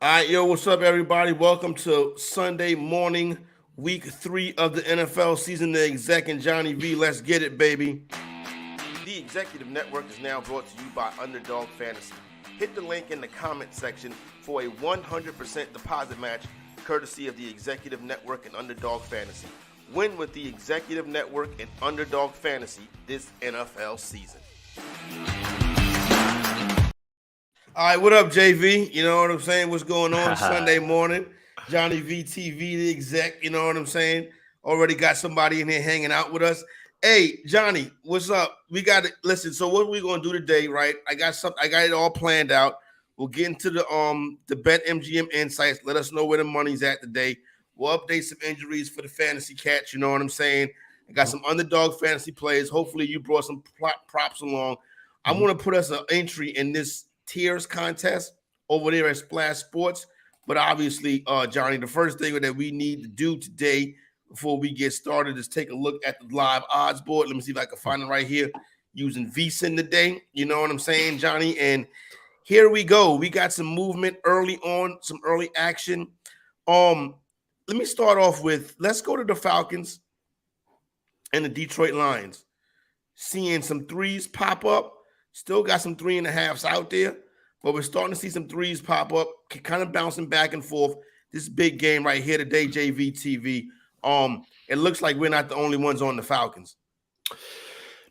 All right, yo, what's up, everybody? Welcome to Sunday morning, week 3 of the NFL season. The Exec and Johnny V. Let's get it, baby. The Executive Network is now brought to you by Underdog Fantasy. Hit the link in the comment section for a 100% deposit match, courtesy of the Executive Network and Underdog Fantasy. Win with the Executive Network and Underdog Fantasy this NFL season. All right, what up, JV? You know what I'm saying? What's going on Sunday morning? Johnny VTV, the exec, you know what I'm saying? Already got somebody in here hanging out with us. Hey, Johnny, what's up? We got to listen. So what we gonna do today, right? I got it all planned out. We'll get into the Bet MGM insights. Let us know where the money's at today. We'll update some injuries for the fantasy catch. You know what I'm saying? I got some underdog fantasy players. Hopefully, you brought some props along. I want to put us an entry in this tiers contest over there at Splash Sports. But obviously, Johnny, the first thing that we need to do today before we get started is take a look at the live odds board. Let me see if I can find it right here using VSiN today. You know what I'm saying, Johnny? And here we go. We got some movement early on, some early action. Let me start off with, let's go to the Falcons and the Detroit Lions. Seeing some threes pop up. Still got some 3.5s out there, but we're starting to see some threes pop up, kind of bouncing back and forth. This big game right here today, JVTV. It looks like we're not the only ones on the Falcons.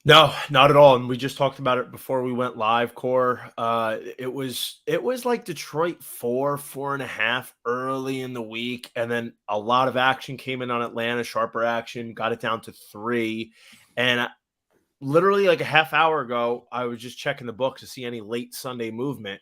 No, not at all. And we just talked about it before we went live, Core. It was like Detroit 4.5 early in the week, and then a lot of action came in on Atlanta, sharper action, got it down to 3. And literally like a half hour ago, I was just checking the books to see any late Sunday movement.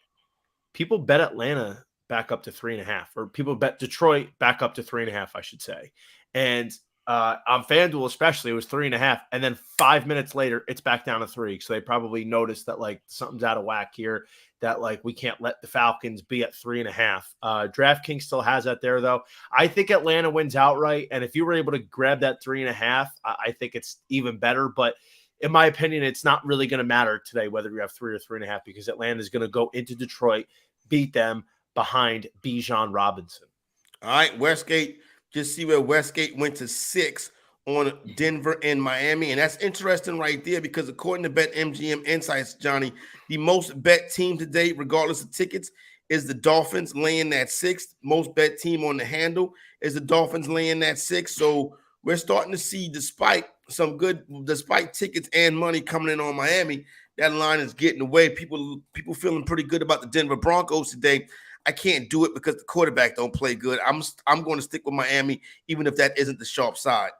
People bet Atlanta back up to 3.5, or people bet Detroit back up to 3.5, I should say. And on FanDuel especially, it was 3.5. And then 5 minutes later, it's back down to 3. So they probably noticed that like something's out of whack here, that like we can't let the Falcons be at 3.5. DraftKings still has that there, though. I think Atlanta wins outright. And if you were able to grab that 3.5, I think it's even better. But in my opinion, it's not really going to matter today whether you have 3 or 3.5, because Atlanta is going to go into Detroit, beat them behind Bijan Robinson. All right, Westgate. Just see where Westgate went to 6 on Denver and Miami. And that's interesting right there, because according to Bet MGM Insights, Johnny, the most bet team today, regardless of tickets, is the Dolphins laying that 6. Most bet team on the handle is the Dolphins laying that 6. So we're starting to see, despite tickets and money coming in on Miami, that line is getting away. People feeling pretty good about the Denver Broncos today. I can't do it because the quarterback don't play good. I'm going to stick with Miami, even if that isn't the sharp side.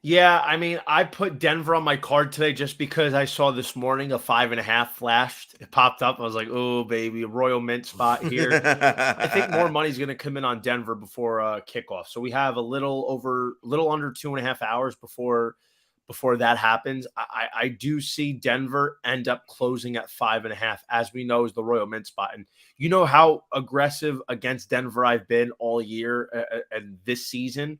Yeah, I mean, I put Denver on my card today just because I saw this morning a 5.5 flashed. It popped up. I was like, oh, baby, a Royal Mint spot here. I think more money's going to come in on Denver before kickoff. So we have a little under 2.5 hours before that happens. I do see Denver end up closing at 5.5, as we know is the Royal Mint spot. And you know how aggressive against Denver I've been all year and this season.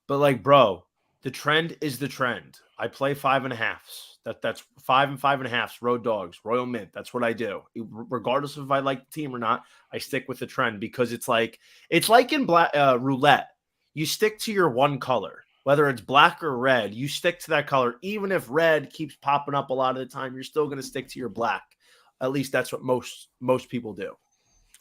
But like, bro, the trend is the trend. I play 5.5s. That's 5 and 5.5s. Road dogs, Royal Mint. That's what I do. Regardless of if I like the team or not, I stick with the trend, because it's like in roulette. You stick to your one color, whether it's black or red. You stick to that color, even if red keeps popping up a lot of the time. You're still going to stick to your black. At least that's what most people do.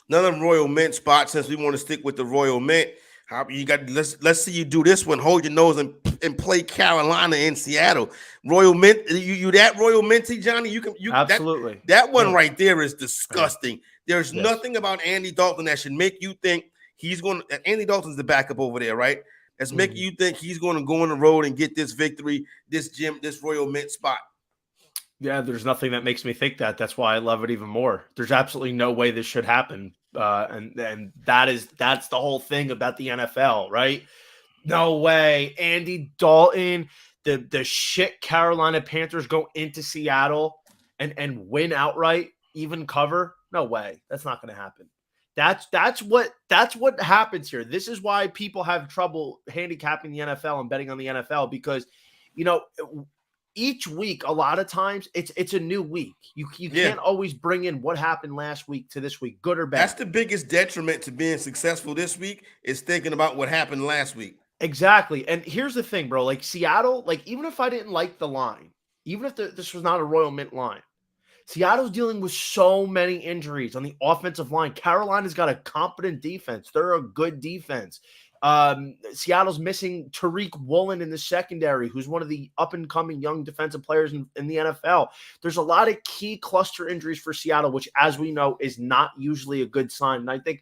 Another Royal Mint spot, since we want to stick with the Royal Mint. How you got? Let's see you do this one. Hold your nose and play Carolina in Seattle. Royal Mint, you that Royal Minty, Johnny. You Absolutely. That one right there is disgusting. There's nothing about Andy Dalton that should make you think he's going. Andy Dalton's the backup over there, right? That's making you think he's going to go on the road and get this victory, this Royal Mint spot. Yeah, there's nothing that makes me think that. That's why I love it even more. There's absolutely no way this should happen. And that's the whole thing about the NFL, right? No way. Andy Dalton, the shit Carolina Panthers go into Seattle and win outright, even cover. No way. That's not going to happen. That's what happens here. This is why people have trouble handicapping the NFL and betting on the NFL, because, you know, each week, a lot of times it's a new week. You Yeah. can't always bring in what happened last week to this week, good or bad. That's the biggest detriment to being successful this week is thinking about what happened last week. Exactly. And here's the thing, bro. Like Seattle, like even if I didn't like the line, even if this was not a Royal Mint line, Seattle's dealing with so many injuries on the offensive line. Carolina's got a competent defense. They're a good defense. Seattle's missing Tariq Woolen in the secondary, who's one of the up-and-coming young defensive players in the NFL. There's a lot of key cluster injuries for Seattle, which, as we know, is not usually a good sign. And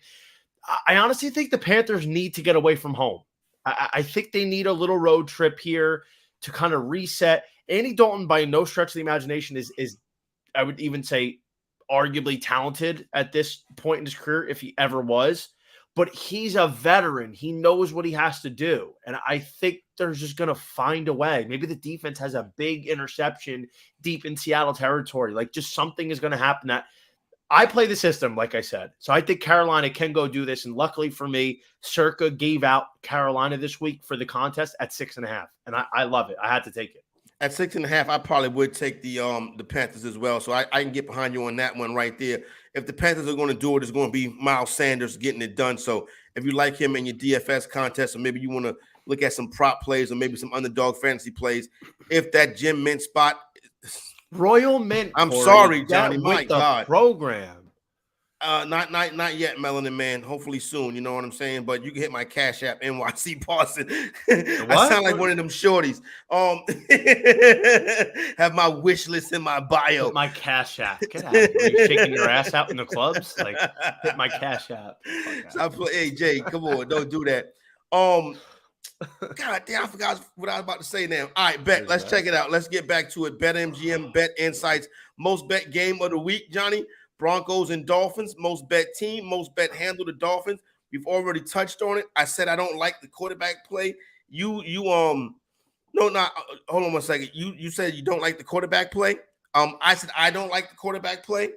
I honestly think the Panthers need to get away from home. I think they need a little road trip here to kind of reset. Andy Dalton, by no stretch of the imagination, is I would even say arguably talented at this point in his career, if he ever was. But he's a veteran. He knows what he has to do. And I think they're just going to find a way. Maybe the defense has a big interception deep in Seattle territory. Like just something is going to happen. That I play the system, like I said. So I think Carolina can go do this. And luckily for me, Circa gave out Carolina this week for the contest at 6.5. And I love it. I had to take it. At 6.5, I probably would take the Panthers as well. So I can get behind you on that one right there. If the Panthers are going to do it, it's going to be Miles Sanders getting it done. So if you like him in your DFS contest, or maybe you want to look at some prop plays or maybe some underdog fantasy plays, if that Jim Mint spot, Royal Mint. I'm sorry, Johnny. My with the God, program. Not yet, Melanin Man. Hopefully soon. You know what I'm saying. But you can hit my Cash App, NYC Parson. I sound like one of them shorties. Have my wish list in my bio. Hit my Cash App. Get out of here. Are you shaking your ass out in the clubs? Like hit my Cash App. Hey Jay, come on, don't do that. God damn, I forgot what I was about to say now. All right, bet. Let's check it out. Let's get back to it. BetMGM, Bet Insights, most bet game of the week, Johnny. Broncos and Dolphins, most bet team, most bet handle the Dolphins. We've already touched on it. I said I don't like the quarterback play. Hold on 1 second. You said you don't like the quarterback play. I said I don't like the quarterback play,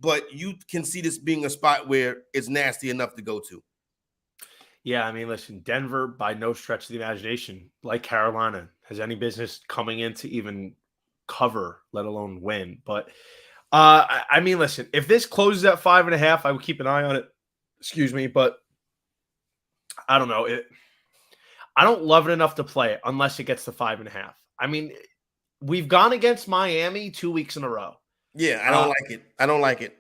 but you can see this being a spot where it's nasty enough to go to. Yeah, I mean, listen, Denver, by no stretch of the imagination, like Carolina, has any business coming in to even cover, let alone win. But I mean, listen, if this closes at 5.5, I would keep an eye on it. Excuse me, but I don't know. I don't love it enough to play it unless it gets to 5.5. I mean, we've gone against Miami 2 weeks in a row. Yeah, I don't like it.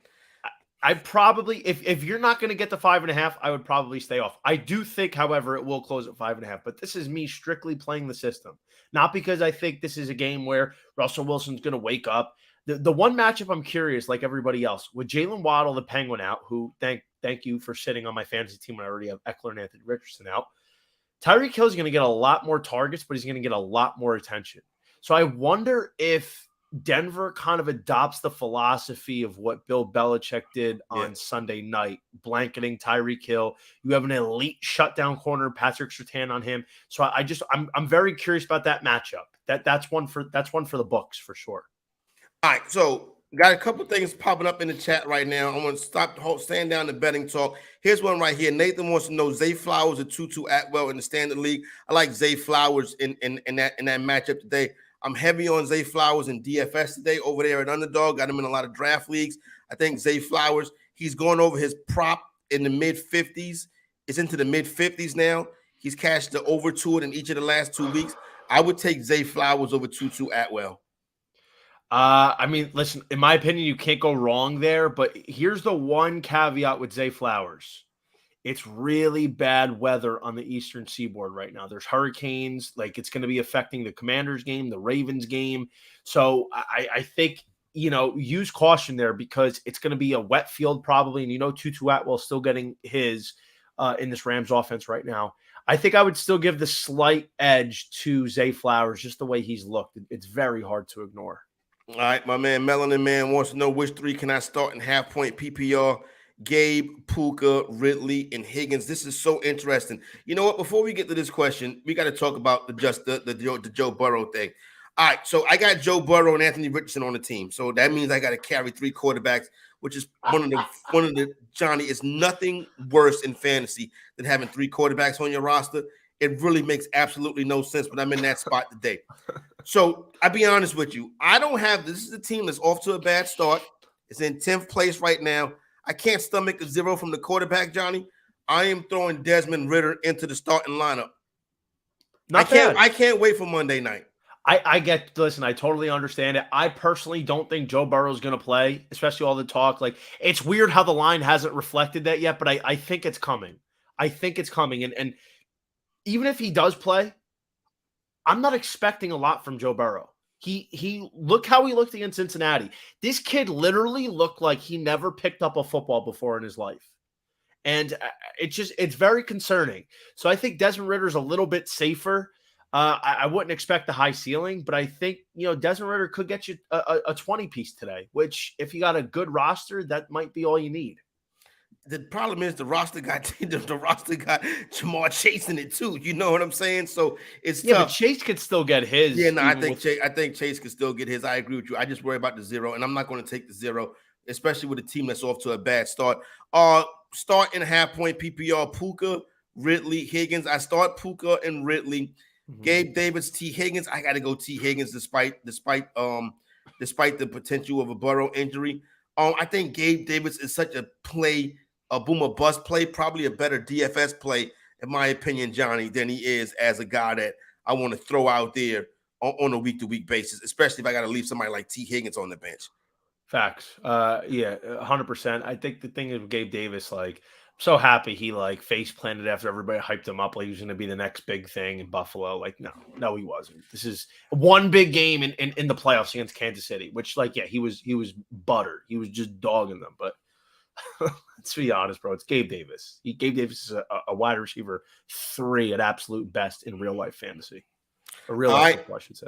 I probably, if you're not going to get the 5.5, I would probably stay off. I do think, however, it will close at 5.5, but this is me strictly playing the system. Not because I think this is a game where Russell Wilson's going to wake up. The one matchup I'm curious, like everybody else, with Jalen Waddle, the Penguin, out, who thank you for sitting on my fantasy team when I already have Eckler and Anthony Richardson out. Tyreek Hill is going to get a lot more targets, but he's going to get a lot more attention. So I wonder if Denver kind of adopts the philosophy of what Bill Belichick did on Sunday night, blanketing Tyreek Hill. You have an elite shutdown corner, Patrick Surtain on him. So I'm very curious about that matchup. That's one for the books for sure. All right, so got a couple things popping up in the chat right now. I'm going to stand down the betting talk. Here's one right here. Nathan wants to know Zay Flowers or Tutu Atwell in the standard league. I like Zay Flowers in that matchup today. I'm heavy on Zay Flowers in DFS today over there at Underdog. Got him in a lot of draft leagues. I think Zay Flowers, he's going over his prop in the mid-50s. It's into the mid-50s now. He's cashed the over to it in each of the last 2 weeks. I would take Zay Flowers over Tutu Atwell. I mean, listen, in my opinion, you can't go wrong there, but here's the one caveat with Zay Flowers. It's really bad weather on the Eastern Seaboard right now. There's hurricanes, like it's going to be affecting the Commanders game, the Ravens game. So I think, use caution there because it's going to be a wet field probably. And Tutu Atwell still getting his in this Rams offense right now. I think I would still give the slight edge to Zay Flowers, just the way he's looked. It's very hard to ignore. All right, my man Melanin Man wants to know which three can I start in half-point PPR? Gabe, Puka, Ridley, and Higgins. This is so interesting. You know what? Before we get to this question, we got to talk about the Joe Burrow thing. All right, so I got Joe Burrow and Anthony Richardson on the team. So that means I got to carry 3 quarterbacks, which is one of the Johnny, is nothing worse in fantasy than having 3 quarterbacks on your roster. It really makes absolutely no sense, but I'm in that spot today. So I'll be honest with you. I don't have this is a team that's off to a bad start. It's in 10th place right now. I can't stomach a 0 from the quarterback, Johnny. I am throwing Desmond Ritter into the starting lineup. Not bad. I can't wait for Monday night. Listen, I totally understand it. I personally don't think Joe Burrow is going to play, especially all the talk. Like, it's weird how the line hasn't reflected that yet, but I think it's coming. I think it's coming. And even if he does play, I'm not expecting a lot from Joe Burrow. He look how he looked against Cincinnati. This kid literally looked like he never picked up a football before in his life. And it's very concerning. So I think Desmond Ritter's a little bit safer. I wouldn't expect the high ceiling, but I think, Desmond Ritter could get you a 20 piece today, which if you got a good roster, that might be all you need. The problem is the roster got Jamar Chase in it too. You know what I'm saying? So it's tough. But Chase could still get his. Yeah, no, I think Chase could still get his. I agree with you. I just worry about the 0, and I'm not going to take the 0, especially with a team that's off to a bad start. Start in a half-point PPR, Puka, Ridley, Higgins. I start Puka and Ridley. Mm-hmm. Gabe Davis, T. Higgins. I got to go T. Higgins despite the potential of a Burrow injury. I think Gabe Davis is such a play, a boom or bust play, probably a better DFS play, in my opinion, Johnny, than he is as a guy that I want to throw out there on a week-to-week basis, especially if I got to leave somebody like T. Higgins on the bench. Facts. 100%. I think the thing is with Gabe Davis, like, I'm so happy he face planted after everybody hyped him up like he was going to be the next big thing in Buffalo. Like, no, he wasn't. This is one big game in the playoffs against Kansas City, which he was butter. He was just dogging them. But let's be honest, bro. It's Gabe Davis. Gabe Davis is a wide receiver 3 at absolute best in real life fantasy. Or real life football, I should say.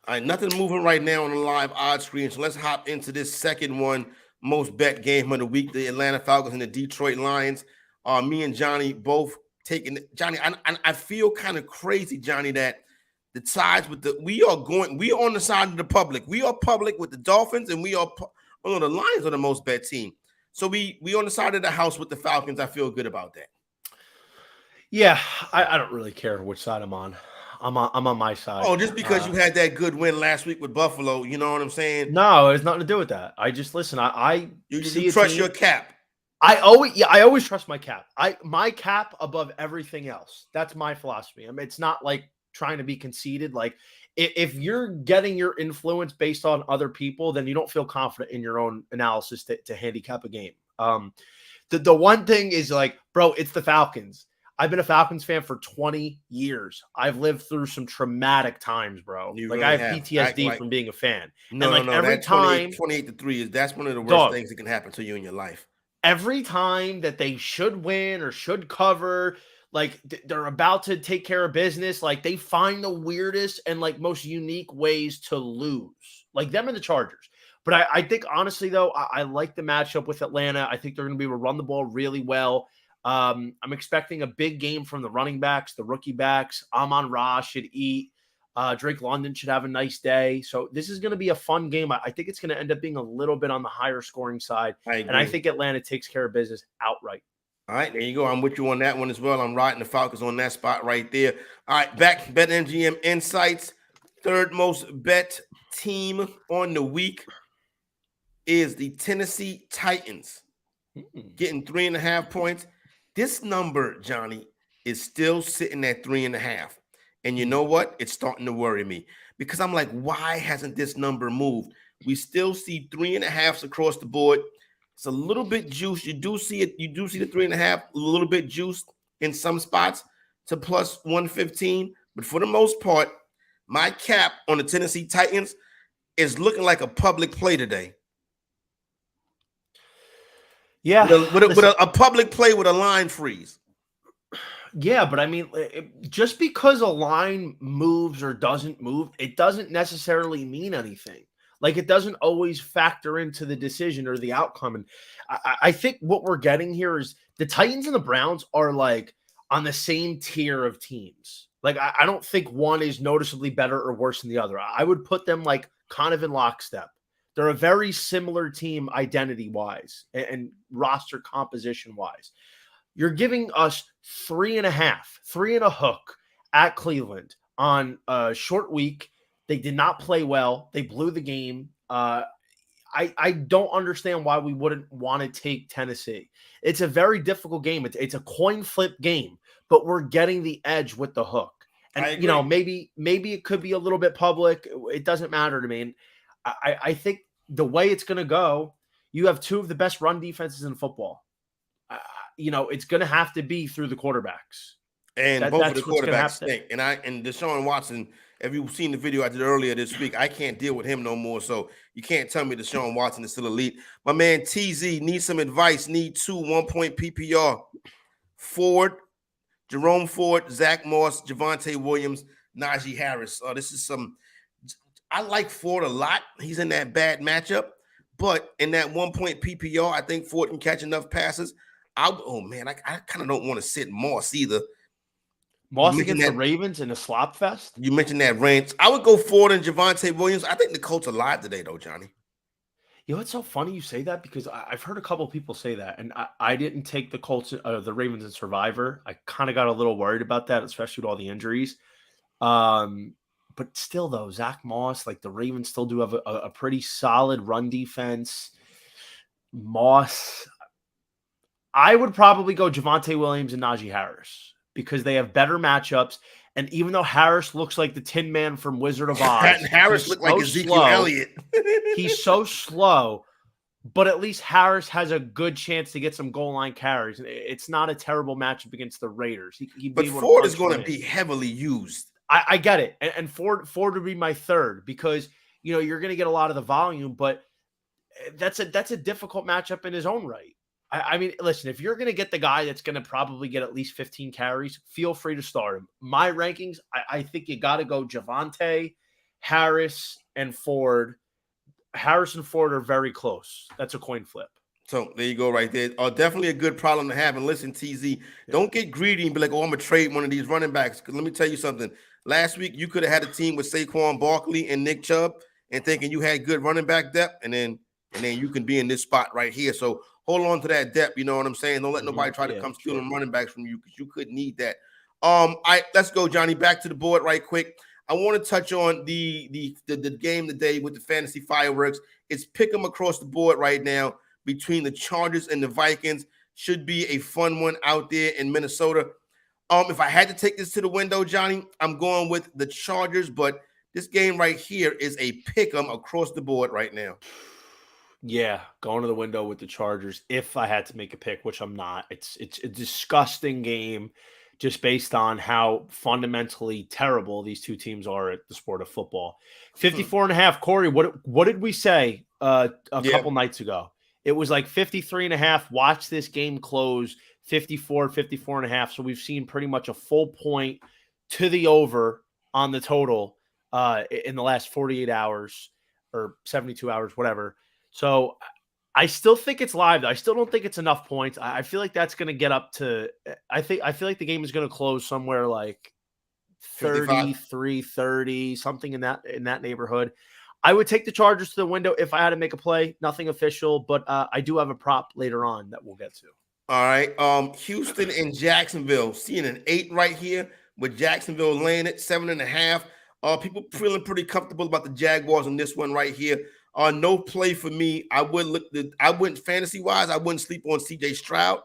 All right, nothing moving right now on the live odds screen. So let's hop into this second one, most bet game of the week, the Atlanta Falcons and the Detroit Lions. Me and Johnny both taking Johnny. I feel kind of crazy, Johnny, that the sides with we are on the side of the public. We are public with the Dolphins, and the Lions are the most bet team. So we on the side of the house with the Falcons. I feel good about that. Yeah, I don't really care which side I'm on. I'm on my side. Oh, just because you had that good win last week with Buffalo, you know what I'm saying? No, it has nothing to do with that. I just listen. You trust your cap. I always trust my cap. My cap above everything else. That's my philosophy. I mean, it's not like trying to be conceited. Like, if you're getting your influence based on other people, then you don't feel confident in your own analysis to handicap a game. The one thing is bro, it's the Falcons. I've been a Falcons fan for 20 years. I've lived through some traumatic times, bro. I have PTSD from being a fan. No, every time 28-3 that's one of the worst things that can happen to you in your life. Every time that they should win or should cover, they're about to take care of business, they find the weirdest and most unique ways to lose. Like them and the Chargers. But I think honestly though, I like the matchup with Atlanta. I think they're going to be able to run the ball really well. I'm expecting a big game from the running backs, the rookie backs. Amon-Ra should eat. Drake London should have a nice day. So this is going to be a fun game. I think it's going to end up being a little bit on the higher scoring side. And I think Atlanta takes care of business outright. All right, there you go. I'm with you on that one as well. I'm riding the Falcons on that spot right there. All right, back BetMGM Insights. Third most bet team on the week is the Tennessee Titans, getting 3.5 points. This number, Johnny, is still sitting at 3.5. And you know what? It's starting to worry me because I'm like, why hasn't this number moved? We still see 3.5s across the board. It's a little bit juiced. You do see it. You do see the 3.5, a little bit juiced in some spots to plus 115. But for the most part, my cap on the Tennessee Titans is looking like a public play today. Yeah, with a public play with a line freeze. Yeah, but I mean, just because a line moves or doesn't move, it doesn't necessarily mean anything. It doesn't always factor into the decision or the outcome. And I think what we're getting here is the Titans and the Browns are on the same tier of teams. I don't think one is noticeably better or worse than the other. I would put them kind of in lockstep. They're a very similar team identity-wise and roster composition-wise. You're giving us 3.5, 3 and a hook at Cleveland on a short week. They did not play well. They blew the game. I don't understand why we wouldn't want to take Tennessee. It's a very difficult game. It's a coin flip game, but we're getting the edge with the hook. I And agree. maybe it could be a little bit public. It doesn't matter to me. And I think the way it's going to go, you have two of the best run defenses in football. It's going to have to be through the quarterbacks. And both of the That's what's going to quarterbacks happen. stink. And Deshaun Watson, if you've seen the video I did earlier this week, I can't deal with him no more. So you can't tell me Deshaun Watson is still elite. My man TZ needs some advice. Need 2 1-point PPR. Ford, Jerome Ford, Zach Moss, Javonte Williams, Najee Harris. This is some. I like Ford a lot. He's in that bad matchup, but in that 1-point PPR, I think Ford can catch enough passes. I kind of don't want to sit Moss either. Moss against the Ravens in a slop fest? You mentioned that range. I would go Ford and Javonte Williams. I think the Colts are live today, though, Johnny. It's so funny you say that because I've heard a couple of people say that, and I didn't take the Colts, the Ravens in Survivor. I kind of got a little worried about that, especially with all the injuries. But still, though, Zach Moss, like the Ravens still do have a pretty solid run defense. Moss, I would probably go Javonte Williams and Najee Harris because they have better matchups. And even though Harris looks like the Tin Man from Wizard of Oz, Harris looked like Ezekiel Elliott. He's so slow, but at least Harris has a good chance to get some goal line carries. It's not a terrible matchup against the Raiders. But Ford is going to be heavily used. I get it. And Ford would be my third because, you're going to get a lot of the volume, but that's a difficult matchup in his own right. I mean, listen, if you're going to get the guy that's going to probably get at least 15 carries, feel free to start him. My rankings, I think you got to go Javonte, Harris, and Ford. Harris and Ford are very close. That's a coin flip. So there you go right there. Definitely a good problem to have. And listen, TZ, don't get greedy and be like, oh, I'm going to trade one of these running backs. Because let me tell you something. Last week, you could have had a team with Saquon Barkley and Nick Chubb and thinking you had good running back depth. And then you can be in this spot right here. So hold on to that depth. You know what I'm saying? Don't let nobody try to come steal them running backs from you because you could need that. Let's go, Johnny. Back to the board right quick. I want to touch on the game today with the fantasy fireworks. It's pick 'em across the board right now between the Chargers and the Vikings. Should be a fun one out there in Minnesota. If I had to take this to the window, Johnny, I'm going with the Chargers, but this game right here is a pick 'em across the board right now. Yeah, going to the window with the Chargers if I had to make a pick, which I'm not. It's a disgusting game just based on how fundamentally terrible these two teams are at the sport of football. 54.5, Corey, what did we say a couple nights ago? It was like 53.5. Watch this game close 54.5. So we've seen pretty much a full point to the over on the total in the last 48 hours or 72 hours, whatever. So I still think it's live. I still don't think it's enough points. I feel like that's going to get up to I feel like the game is going to close somewhere like 33, 30, something in that neighborhood. I would take the Chargers to the window if I had to make a play. Nothing official, but I do have a prop later on that we'll get to. All right. Houston and Jacksonville. Seeing an 8 right here with Jacksonville laying it 7.5. People feeling pretty comfortable about the Jaguars on this one right here. No play for me. I wouldn't fantasy wise. I wouldn't sleep on CJ Stroud.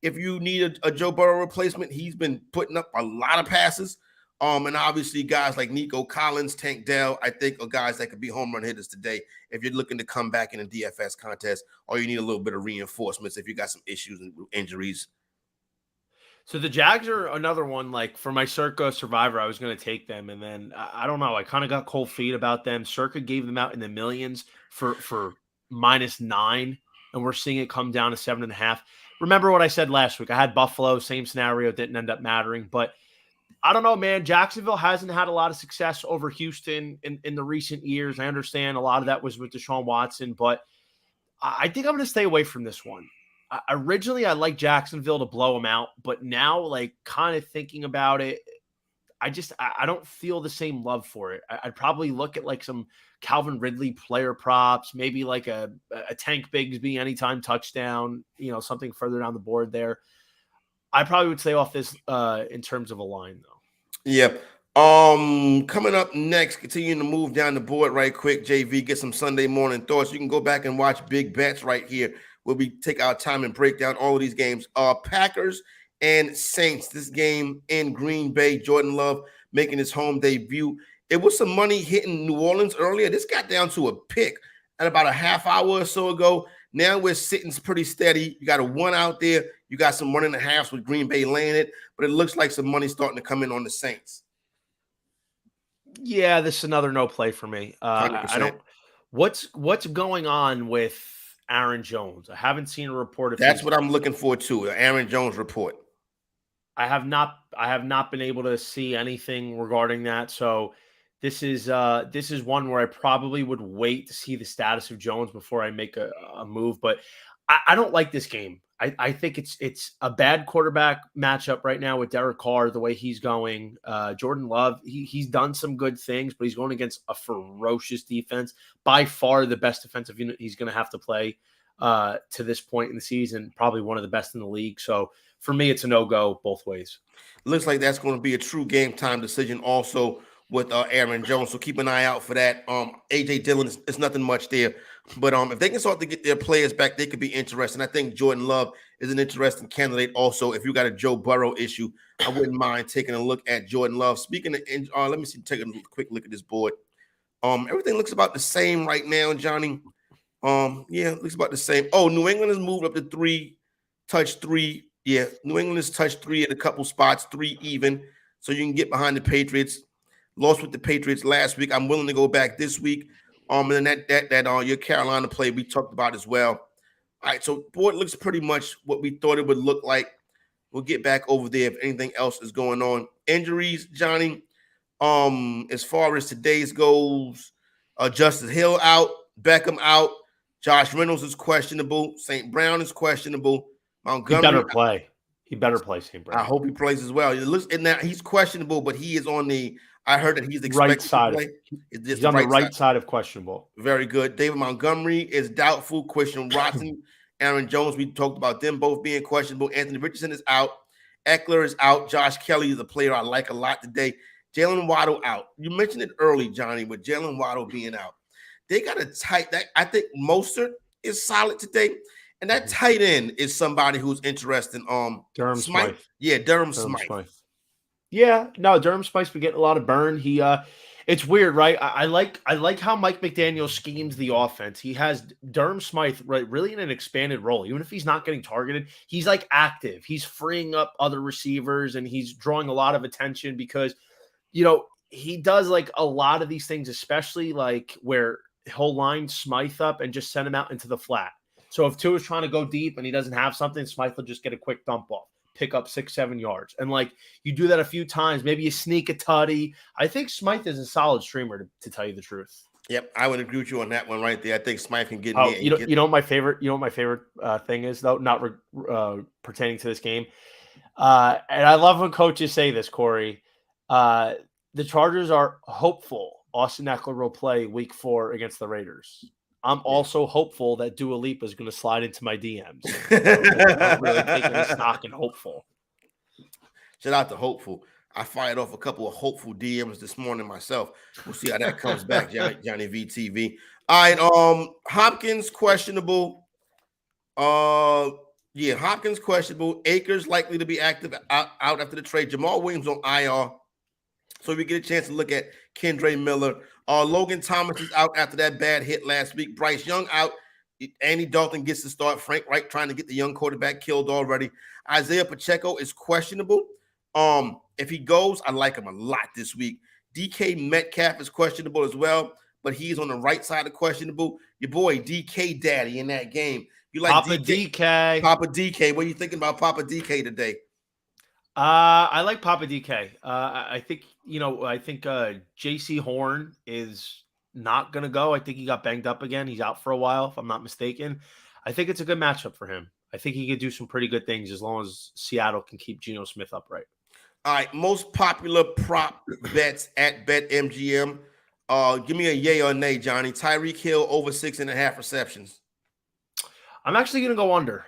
If you need a Joe Burrow replacement, he's been putting up a lot of passes. And obviously guys like Nico Collins, Tank Dell, I think are guys that could be home run hitters today if you're looking to come back in a DFS contest or you need a little bit of reinforcements if you got some issues and injuries. So the Jags are another one. Like for my Circa Survivor, I was going to take them, and then I don't know. I kind of got cold feet about them. Circa gave them out in the millions for -9, and we're seeing it come down to 7.5. Remember what I said last week? I had Buffalo, same scenario, didn't end up mattering, but I don't know, man. Jacksonville hasn't had a lot of success over Houston in the recent years. I understand a lot of that was with Deshaun Watson, but I think I'm going to stay away from this one. Originally, I liked Jacksonville to blow them out, but now, like, kind of thinking about it, I don't feel the same love for it. I'd probably look at like some Calvin Ridley player props, maybe like a Tank Bigsby anytime touchdown, something further down the board there. I probably would stay off this in terms of a line, though. Yeah. Coming up next, continuing to move down the board right quick, JV, get some Sunday morning thoughts. You can go back and watch Big Bets right here, where we take our time and break down all of these games. Packers and Saints, this game in Green Bay, Jordan Love making his home debut. It was some money hitting New Orleans earlier. This got down to a pick at about a half hour or so ago. Now we're sitting pretty steady. You got a one out there. You got some 1.5s with Green Bay laying it, but it looks like some money starting to come in on the Saints. Yeah, this is another no play for me. I 100%. don't. What's going on with Aaron Jones? I haven't seen a report if That's he's. what I'm looking for too. Aaron Jones report. I have not been able to see anything regarding that. So this is one where I probably would wait to see the status of Jones before I make a move. But I don't like this game. I think it's a bad quarterback matchup right now with Derek Carr, the way he's going. Jordan Love, he's done some good things, but he's going against a ferocious defense, by far the best defensive unit he's going to have to play to this point in the season, probably one of the best in the league. So for me, it's a no-go both ways. Looks like that's going to be a true game time decision also with Aaron Jones. So keep an eye out for that. AJ Dillon is nothing much there. But if they can start to get their players back, they could be interesting. I think Jordan Love is an interesting candidate also. If you got a Joe Burrow issue, I wouldn't mind taking a look at Jordan Love. Speaking of, let me see, take a quick look at this board. Everything looks about the same right now, Johnny. Yeah, it looks about the same. Oh, New England has moved up to 3, touch 3. Yeah, New England has touched 3 at a couple spots, 3 even. So you can get behind the Patriots. Lost with the Patriots last week. I'm willing to go back this week. And then that your Carolina play we talked about as well. All right, so board looks pretty much what we thought it would look like. We'll get back over there if anything else is going on. Injuries, Johnny. As far as today's goes, Justice Hill out, Beckham out, Josh Reynolds is questionable, St. Brown is questionable, Montgomery. He better play St. Brown. I hope he plays as well. It looks and now he's questionable, but he is on the. I heard that he's expected right side. To play. He's on the right side of questionable. Very good. David Montgomery is doubtful. Christian Watson, Aaron Jones. We talked about them both being questionable. Anthony Richardson is out. Eckler is out. Josh Kelly is a player I like a lot today. Jalen Waddle out. You mentioned it early, Johnny, with Jalen Waddle being out. They got a tight that I think Mostert is solid today. And that tight end is somebody who's interested in Durham Smythe. Yeah, Durham Smythe. Yeah, no, Durham Smythe's been getting a lot of burn. It's weird, right? I like how Mike McDaniel schemes the offense. He has Durham Smythe really in an expanded role. Even if he's not getting targeted, he's like active. He's freeing up other receivers and he's drawing a lot of attention because, he does like a lot of these things, especially like where he'll line Smythe up and just send him out into the flat. So if Tua's trying to go deep and he doesn't have something, Smythe will just get a quick dump off, pick up 6-7 yards. And like you do that a few times, maybe you sneak a tutty. I think Smythe is a solid streamer to tell you the truth. Yep, I would agree with you on that one right there. I think Smythe can get in there. You know what my favorite thing is though, not pertaining to this game. And I love when coaches say this, Corey. The Chargers are hopeful Austin Eckler will play week 4 against the Raiders. I'm also hopeful that Dua Lipa is going to slide into my DMs. I'm really taking a stock in hopeful. Shout out to hopeful. I fired off a couple of hopeful DMs this morning myself. We'll see how that comes back, Johnny VTV. All right, Hopkins questionable. Hopkins questionable. Akers likely to be active out after the trade. Jamal Williams on IR. So we get a chance to look at Kendre Miller. Logan Thomas is out after that bad hit last week. Bryce Young out. Andy Dalton gets to start. Frank Reich trying to get the young quarterback killed already. Isaiah Pacheco is questionable. If he goes, I like him a lot this week. DK Metcalf is questionable as well, but he's on the right side of questionable. Your boy DK Daddy in that game. You like Papa DK? Papa DK. What are you thinking about Papa DK today? I like Papa DK. I think JC Horn is not going to go. I think he got banged up again. He's out for a while, if I'm not mistaken. I think it's a good matchup for him. I think he could do some pretty good things as long as Seattle can keep Geno Smith upright. All right, most popular prop bets at BetMGM. Give me a yay or nay, Johnny. Tyreek Hill over 6.5 receptions. I'm actually going to go under.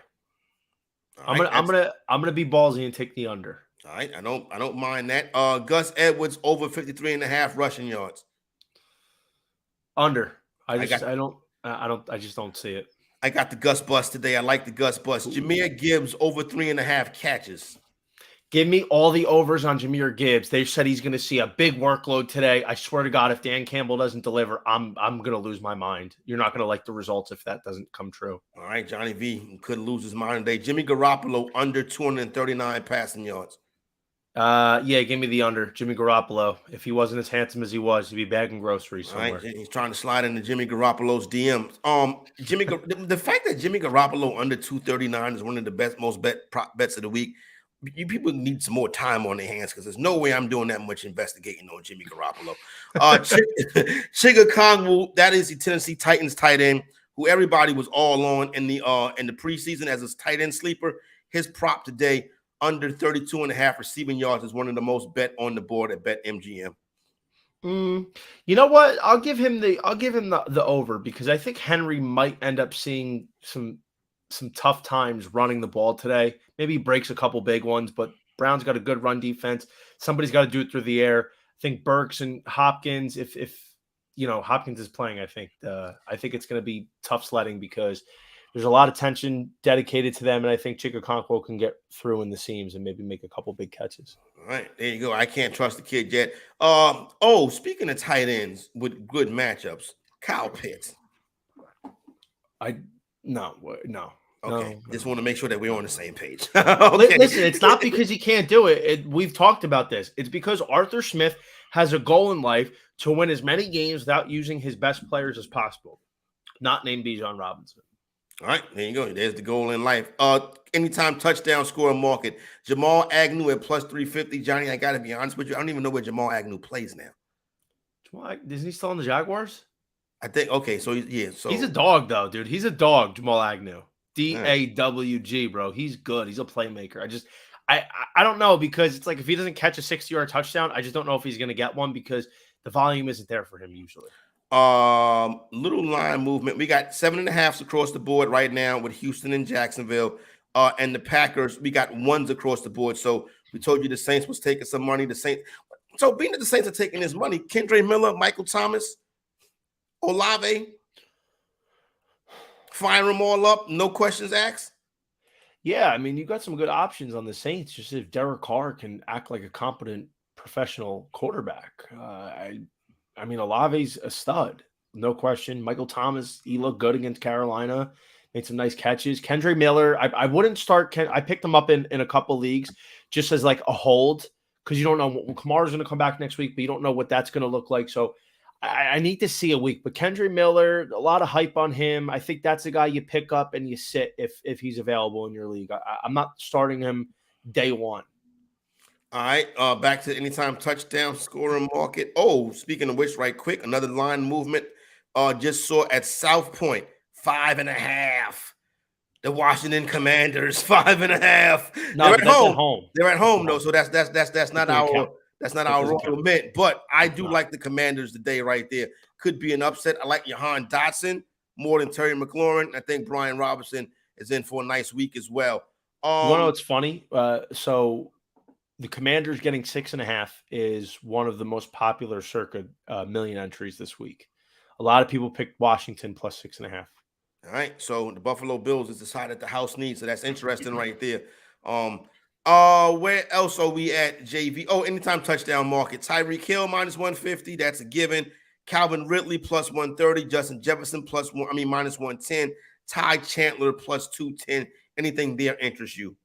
I'm gonna be ballsy and take the under. All right, I don't mind that. Gus Edwards over 53.5 rushing yards. Under. I got I just don't see it. I got the Gus bus today. I like the Gus bus. Jameer Gibbs over 3.5 catches. Give me all the overs on Jahmyr Gibbs. They said he's going to see a big workload today. I swear to God, if Dan Campbell doesn't deliver, I'm going to lose my mind. You're not going to like the results if that doesn't come true. All right, Johnny V could lose his mind today. Jimmy Garoppolo under 239 passing yards. Yeah, give me the under. Jimmy Garoppolo. If he wasn't as handsome as he was, he'd be bagging groceries somewhere. All right, he's trying to slide into Jimmy Garoppolo's DMs. The fact that Jimmy Garoppolo under 239 is one of the most prop bets of the week. You people need some more time on their hands because there's no way I'm doing that much investigating on Jimmy Garoppolo. Chiga Kongwu, that is the Tennessee Titans tight end, who everybody was all on in the preseason as a tight end sleeper. His prop today, under 32.5 receiving yards, is one of the most bet on the board at BetMGM. You know what? I'll give him the over because I think Henry might end up seeing some tough times running the ball today. Maybe he breaks a couple big ones, but Brown's got a good run defense. Somebody's got to do it through the air. I think Burks and Hopkins, if Hopkins is playing, I think it's going to be tough sledding because there's a lot of tension dedicated to them, and I think Chigakonkwo can get through in the seams and maybe make a couple big catches. All right, there you go. I can't trust the kid yet. Speaking of tight ends with good matchups, Kyle Pitts. No. Okay, just want to make sure that we're on the same page. Okay. Listen, it's not because he can't do it. We've talked about this. It's because Arthur Smith has a goal in life to win as many games without using his best players as possible, not named Bijan Robinson. All right, there you go. There's the goal in life. Anytime touchdown score market. Jamal Agnew at plus 350. Johnny, I got to be honest with you. I don't even know where Jamal Agnew plays now. Isn't he still on the Jaguars? I think, okay, so he's a dog, though, dude. He's a dog, Jamal Agnew. DAWG, bro. He's good. He's a playmaker. I don't know because it's like if he doesn't catch a 60-yard touchdown, I just don't know if he's going to get one because the volume isn't there for him usually. Little line movement. We got 7.5s across the board right now with Houston and Jacksonville. And the Packers, we got 1s across the board. So we told you the Saints was taking some money. So being that the Saints are taking this money, Kendre Miller, Michael Thomas, Olave, fire them all up, no questions asked. Yeah, I mean, you got some good options on the Saints. Just if Derek Carr can act like a competent professional quarterback. I mean, Olave's a stud, no question. Michael Thomas, he looked good against Carolina, made some nice catches. Kendre Miller, I wouldn't start. I picked him up in a couple leagues just as like a hold because you don't know. Kamara's going to come back next week, but you don't know what that's going to look like. So I need to see a week. But Kendre Miller, a lot of hype on him. I think that's a guy you pick up and you sit if he's available in your league. I'm not starting him day one. All right, back to anytime touchdown scoring market. Speaking of which, right quick, another line movement. Just saw at South Point, 5.5. The Washington Commanders, 5.5. No, they're at home. They're at home though, so that's not our Royal Mint. But I do like the Commanders today, right there. Could be an upset. I like Jahan Dotson more than Terry McLaurin. I think Brian Robinson is in for a nice week as well. You want to know what's funny? So the Commanders getting 6.5 is one of the most popular circa million entries this week. A lot of people picked Washington plus 6.5. All right, so the Buffalo Bills is the side that the house needs, so that's interesting right there. Where else are we at, JV? Anytime touchdown market. Tyreek Hill minus 150, that's a given. Calvin Ridley plus 130. Justin Jefferson minus 110. Ty Chandler plus 210. Anything there interests you?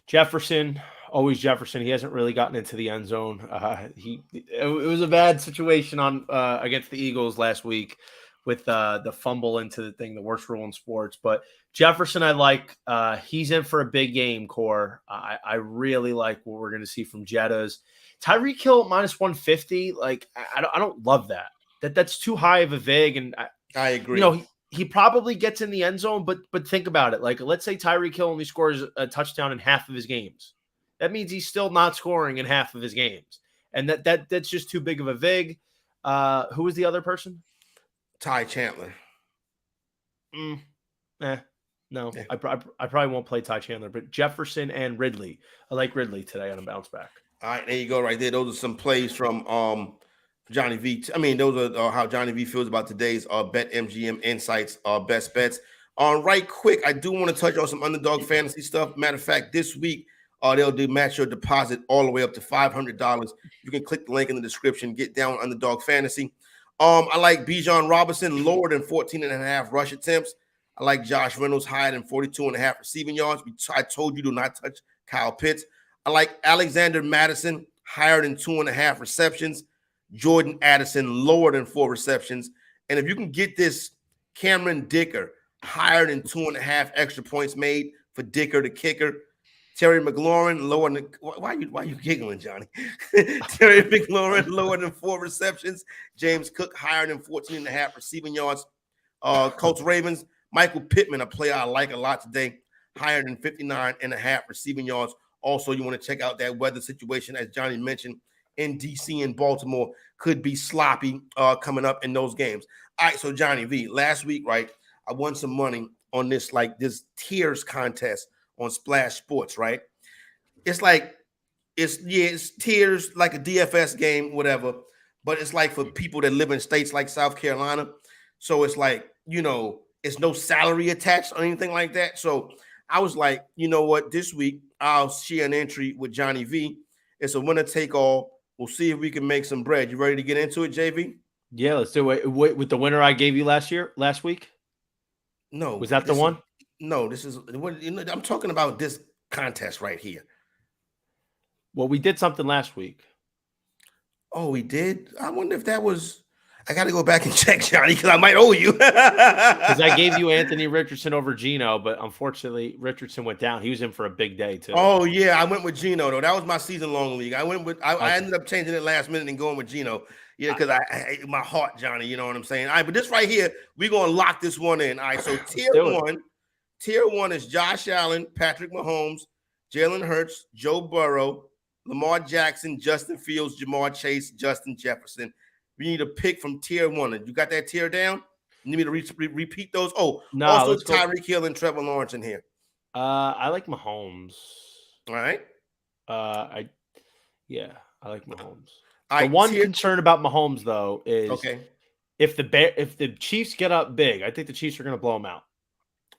Jefferson, always Jefferson. He hasn't really gotten into the end zone. It was a bad situation on against the Eagles last week with the fumble into the thing, the worst rule in sports. But Jefferson, I like. He's in for a big game, Core. I really like what we're going to see from Jettas. Tyreek Hill minus 150. Like, I don't love that. That's too high of a vig. And I agree. He probably gets in the end zone, but think about it. Like, let's say Tyreek Hill only scores a touchdown in half of his games. That means he's still not scoring in half of his games. And that's just too big of a vig. Who was the other person? Ty Chandler. No, Yeah. I probably won't play Ty Chandler, but Jefferson and Ridley. I like Ridley today on a bounce back. All right, there you go, right there. Those are some plays from Johnny V. I mean, those are how Johnny V feels about today's Bet MGM Insights best bets. Right quick, I do want to touch on some underdog fantasy stuff. Matter of fact, this week they'll do match your deposit all the way up to $500. You can click the link in the description. Get down on underdog fantasy. I like Bijan Robinson lower than 14.5 rush attempts. I like Josh Reynolds higher than 42.5 receiving yards. I told you do not touch Kyle Pitts. I like Alexander Madison higher than 2.5 receptions. Jordan Addison lower than 4 receptions. And if you can get this Cameron Dicker higher than 2.5 extra points made for Dicker the kicker. Terry McLaurin lower than why are you giggling, Johnny? Terry McLaurin lower than 4 receptions. James Cook higher than 14.5 receiving yards. Colts Ravens, Michael Pittman, a player I like a lot today, higher than 59.5 receiving yards. Also, you want to check out that weather situation, as Johnny mentioned, in DC and Baltimore could be sloppy coming up in those games. All right, so Johnny V, last week, right, I won some money on this tiers contest on Splash Sports, right? It's tiers like a DFS game, whatever, but it's like for people that live in states like South Carolina. So it's like, it's no salary attached or anything like that. So I was like, you know what, this week I'll share an entry with Johnny V. It's a winner take all. We'll see if we can make some bread. You ready to get into it, JV? Yeah, let's do it. With the winner I gave you last week? No. Was that the one? No, this is what I'm talking about, this contest right here. Well, we did something last week. Oh, we did? I wonder if that was. I got to go back and check, Johnny, because I might owe you. Because I gave you Anthony Richardson over Geno, but unfortunately Richardson went down. He was in for a big day too. Oh yeah, I went with Geno though. That was my season-long league. I ended up changing it last minute and going with Geno. Yeah, because I my heart, Johnny. You know what I'm saying? All right, but this right here, we're gonna lock this one in. All right, so tier one is Josh Allen, Patrick Mahomes, Jalen Hurts, Joe Burrow, Lamar Jackson, Justin Fields, Jamar Chase, Justin Jefferson. We need a pick from tier one. You got that tier down? You need me to repeat those? Oh, no, also Tyreek Hill and Trevor Lawrence in here. I like Mahomes. All right. I like Mahomes. All right, one concern about Mahomes though is if the Chiefs get up big, I think the Chiefs are going to blow them out.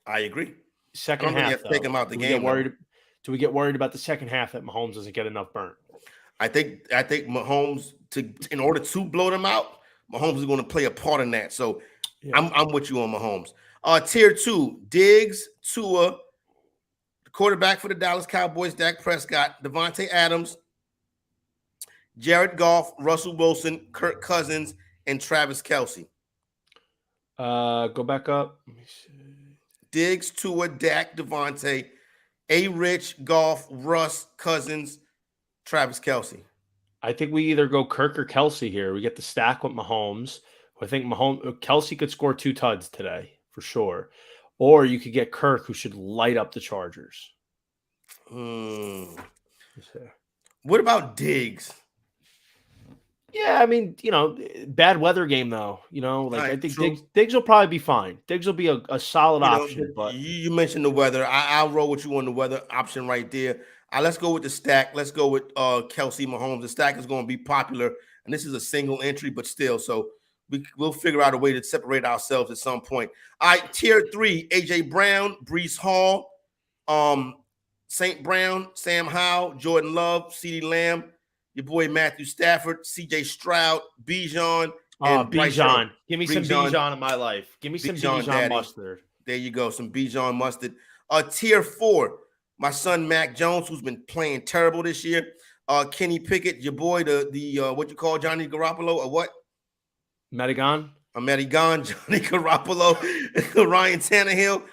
I agree. Second half, take them out the game. Do we get worried about the second half that Mahomes doesn't get enough burn? I think Mahomes in order to blow them out, Mahomes is going to play a part in that. So yeah. I'm with you on Mahomes. Tier 2, Diggs, Tua, the quarterback for the Dallas Cowboys, Dak Prescott, Devontae Adams, Jared Goff, Russell Wilson, Kirk Cousins, and Travis Kelce. Go back up. Let me see. Diggs, Tua, Dak, Devontae, A-Rich, Goff, Russ, Cousins, Travis Kelce. I think we either go Kirk or Kelce here. We get the stack with Mahomes. I think Kelce could score 2 tuds today for sure. Or you could get Kirk, who should light up the Chargers. What about Diggs? Yeah, I mean, bad weather game though. I think Diggs will probably be fine. Diggs will be a solid option. But you mentioned the weather. I'll roll with you on the weather option right there. Let's go with the stack. Let's go with Kelce Mahomes. The stack is going to be popular, and this is a single entry, but still. So we'll figure out a way to separate ourselves at some point. All right, tier 3, AJ Brown, Breece Hall, St. Brown, Sam Howell, Jordan Love, CeeDee Lamb, your boy Matthew Stafford, CJ Stroud, Bijan, and Bijan. Give me some Bijan in my life. Give me some Bijan mustard. There you go, some Bijan mustard. Tier 4, my son Mac Jones, who's been playing terrible this year. Kenny Pickett, your boy, the what you call Johnny Garoppolo, or what? Medigan, Johnny Garoppolo, Ryan Tannehill.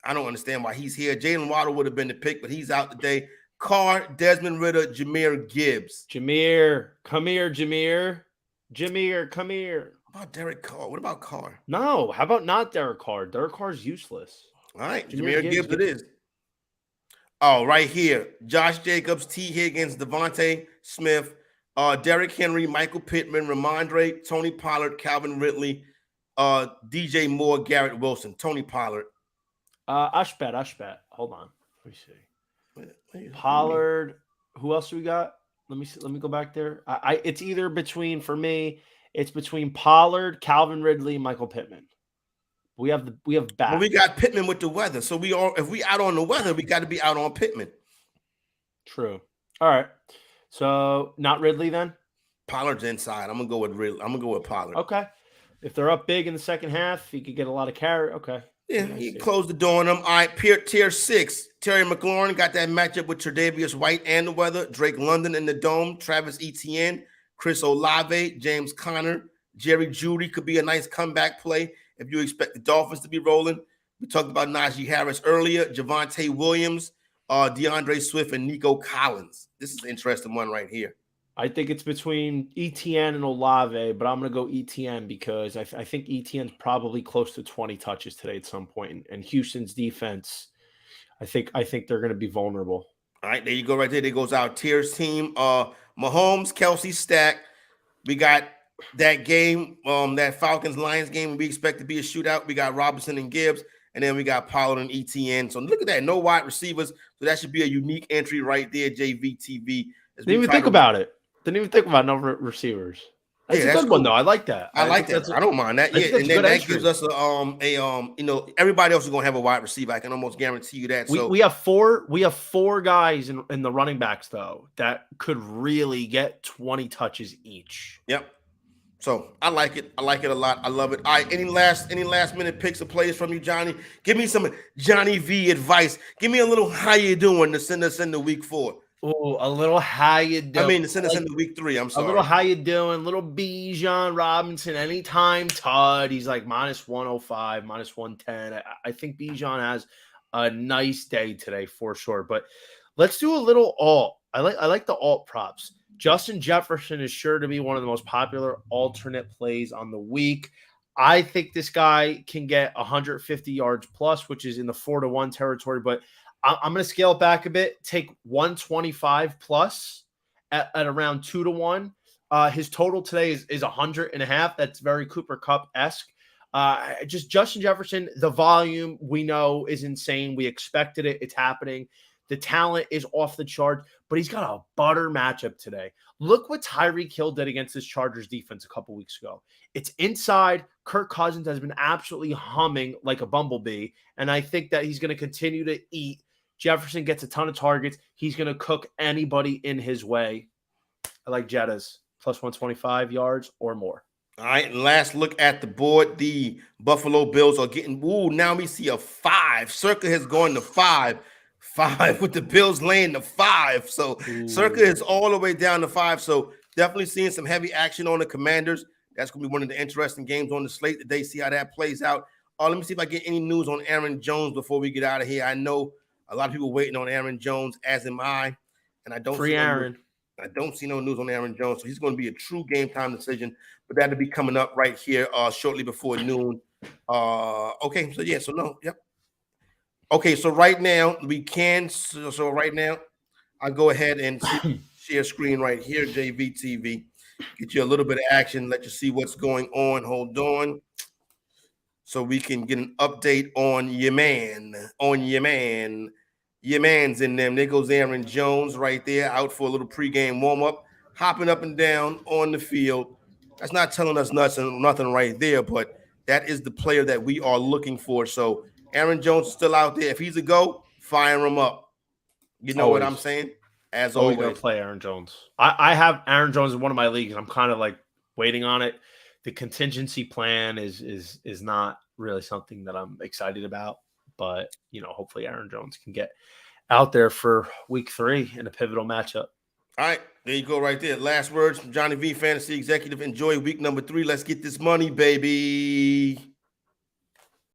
I don't understand why he's here. Jalen Waddle would have been the pick, but he's out today. Carr, Desmond Ridder, Jahmyr Gibbs. Jahmyr, come here, Jahmyr. Jahmyr, come here. How about Derek Carr? What about Carr? No, how about not Derek Carr? Derek Carr's useless. All right, Jahmyr Gibbs it is. Oh, right here. Josh Jacobs, T. Higgins, Devontae Smith, Derrick Henry, Michael Pittman, Ramondre, Tony Pollard, Calvin Ridley, DJ Moore, Garrett Wilson. Tony Pollard. Ashbet. Hold on. Let me see. What Pollard. Who else do we got? Let me see. Let me go back there. It's either between for me. It's between Pollard, Calvin Ridley, and Michael Pittman. We have backs. Well, we got Pittman with the weather, so if we out on the weather, we got to be out on Pittman. True. All right. So not Ridley then. Pollard's inside. I'm gonna go with Ridley. I'm gonna go with Pollard. Okay. If they're up big in the second half, he could get a lot of carry. Okay. Yeah, he closed the door on them. All right, tier 6. Terry McLaurin got that matchup with Tre'Davious White and the weather. Drake London in the dome. Travis Etienne, Chris Olave, James Conner, Jerry Jeudy could be a nice comeback play if you expect the Dolphins to be rolling. We talked about Najee Harris earlier, Javonte Williams, DeAndre Swift, and Nico Collins. This is an interesting one right here. I think it's between Etienne and Olave, but I'm going to go Etienne because I think Etienne's probably close to 20 touches today at some point. And Houston's defense, I think they're going to be vulnerable. All right, there you go right there. There goes our tiers team. Mahomes, Kelsey, Stack. We got that game, that Falcons-Lions game we expect to be a shootout. We got Robinson and Gibbs, and then we got Pollard and Etienne. So look at that, no wide receivers. So that should be a unique entry right there, JVTV. Didn't even think about it. Didn't even think about no receivers. That's a good one though. I like that. I like that. I don't mind that. Yeah, and then that gives us everybody else is gonna have a wide receiver. I can almost guarantee you that. We have four guys in the running backs though that could really get 20 touches each. Yep. So I like it. I like it a lot. I love it. All right. Any last minute picks or plays from you, Johnny? Give me some Johnny V advice. Give me a little how you doing to send us into week 4. Oh, a little how you doing? I mean, to send us into week 3. I'm sorry. A little how you doing? Little Bijan Robinson, anytime Todd. He's like minus 105, minus 110. I think Bijan has a nice day today for sure. But let's do a little alt. I like the alt props. Justin Jefferson is sure to be one of the most popular alternate plays on the week. I think this guy can get 150 yards plus, which is in the 4-1 territory, but I'm going to scale it back a bit, take 125 plus at around 2-1. His total today is 100.5. That's very Cooper Kupp-esque. Just Justin Jefferson, the volume we know is insane. We expected it. It's happening. The talent is off the chart, but he's got a butter matchup today. Look what Tyreek Hill did against this Chargers defense a couple weeks ago. It's inside. Kirk Cousins has been absolutely humming like a bumblebee, and I think that he's going to continue to eat. Jefferson gets a ton of targets. He's going to cook anybody in his way. I like Jettas, plus 125 yards or more. All right, and last look at the board. The Buffalo Bills are getting, now we see a 5. Circa has gone to 5. 5 with the Bills laying the 5. So Circa is all the way down to 5. So definitely seeing some heavy action on the Commanders. That's going to be one of the interesting games on the slate today. See how that plays out. Let me see if I get any news on Aaron Jones before we get out of here. I know a lot of people waiting on Aaron Jones, as am I. And I don't see Aaron. I don't see no news on Aaron Jones. So he's going to be a true game time decision. But that'll be coming up right here shortly before noon. Okay, so yeah, so no, yep. Okay, so right now we can. So right now, I'll go ahead and share screen right here, JVTV. Get you a little bit of action, let you see what's going on. Hold on. So we can get an update on your man. Your man's in them. There goes Aaron Jones right there, out for a little pregame warm-up, hopping up and down on the field. That's not telling us nothing right there, but that is the player that we are looking for. So Aaron Jones is still out there. If he's a go, fire him up. You know what I'm saying? As always. Going to play Aaron Jones. I have Aaron Jones in one of my leagues. I'm kind of like waiting on it. The contingency plan is not really something that I'm excited about, but hopefully Aaron Jones can get out there for week 3 in a pivotal matchup. All right, there you go right there. Last words from Johnny V, Fantasy Executive. Enjoy week number 3. Let's get this money, baby.